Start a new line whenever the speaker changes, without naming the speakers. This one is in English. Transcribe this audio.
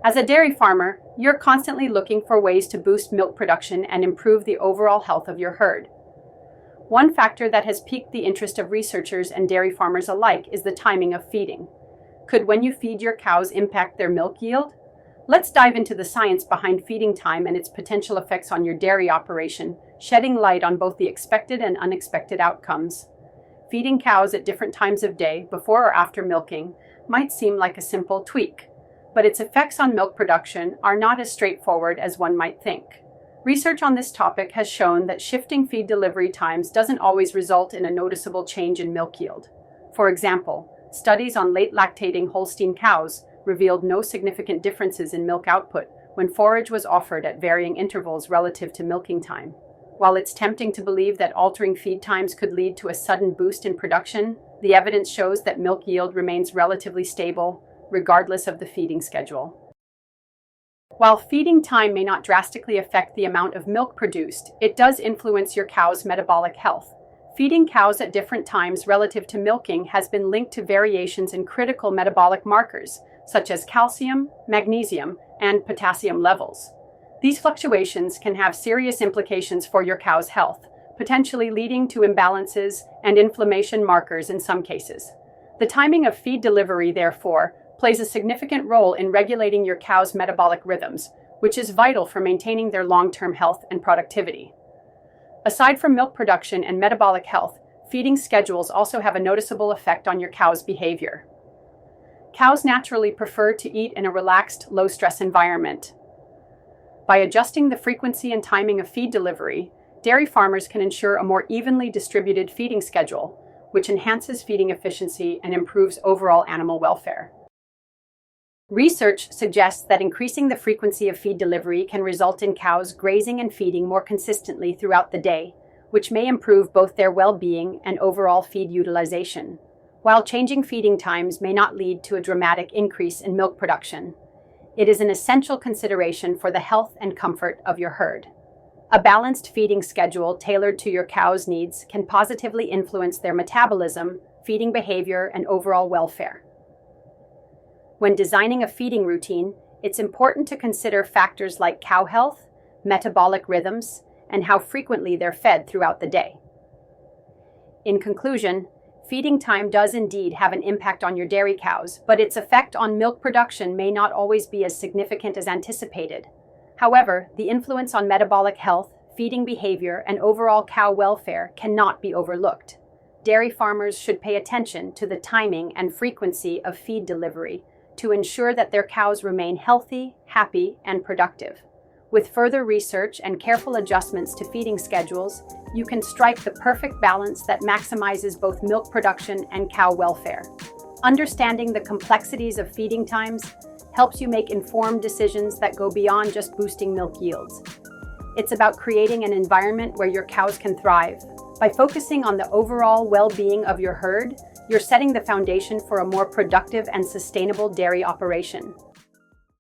As a dairy farmer, you're constantly looking for ways to boost milk production and improve the overall health of your herd. One factor that has piqued the interest of researchers and dairy farmers alike is the timing of feeding. Could when you feed your cows impact their milk yield? Let's dive into the science behind feeding time and its potential effects on your dairy operation, shedding light on both the expected and unexpected outcomes. Feeding cows at different times of day, before or after milking, might seem like a simple tweak, but its effects on milk production are not as straightforward as one might think. Research on this topic has shown that shifting feed delivery times doesn't always result in a noticeable change in milk yield. For example, studies on late lactating Holstein cows revealed no significant differences in milk output when forage was offered at varying intervals relative to milking time. While it's tempting to believe that altering feed times could lead to a sudden boost in production, the evidence shows that milk yield remains relatively stable, regardless of the feeding schedule. While feeding time may not drastically affect the amount of milk produced, it does influence your cow's metabolic health. Feeding cows at different times relative to milking has been linked to variations in critical metabolic markers, such as calcium, magnesium, and potassium levels. These fluctuations can have serious implications for your cow's health, potentially leading to imbalances and inflammation markers in some cases. The timing of feed delivery, therefore, plays a significant role in regulating your cow's metabolic rhythms, which is vital for maintaining their long-term health and productivity. Aside from milk production and metabolic health, feeding schedules also have a noticeable effect on your cow's behavior. Cows naturally prefer to eat in a relaxed, low-stress environment. By adjusting the frequency and timing of feed delivery, dairy farmers can ensure a more evenly distributed feeding schedule, which enhances feeding efficiency and improves overall animal welfare. Research suggests that increasing the frequency of feed delivery can result in cows grazing and feeding more consistently throughout the day, which may improve both their well-being and overall feed utilization. While changing feeding times may not lead to a dramatic increase in milk production, it is an essential consideration for the health and comfort of your herd. A balanced feeding schedule tailored to your cow's needs can positively influence their metabolism, feeding behavior, and overall welfare. When designing a feeding routine, it's important to consider factors like cow health, metabolic rhythms, and how frequently they're fed throughout the day. In conclusion, feeding time does indeed have an impact on your dairy cows, but its effect on milk production may not always be as significant as anticipated. However, the influence on metabolic health, feeding behavior, and overall cow welfare cannot be overlooked. Dairy farmers should pay attention to the timing and frequency of feed delivery to ensure that their cows remain healthy, happy, and productive. With further research and careful adjustments to feeding schedules, you can strike the perfect balance that maximizes both milk production and cow welfare. Understanding the complexities of feeding times helps you make informed decisions that go beyond just boosting milk yields. It's about creating an environment where your cows can thrive. By focusing on the overall well-being of your herd, you're setting the foundation for a more productive and sustainable dairy operation.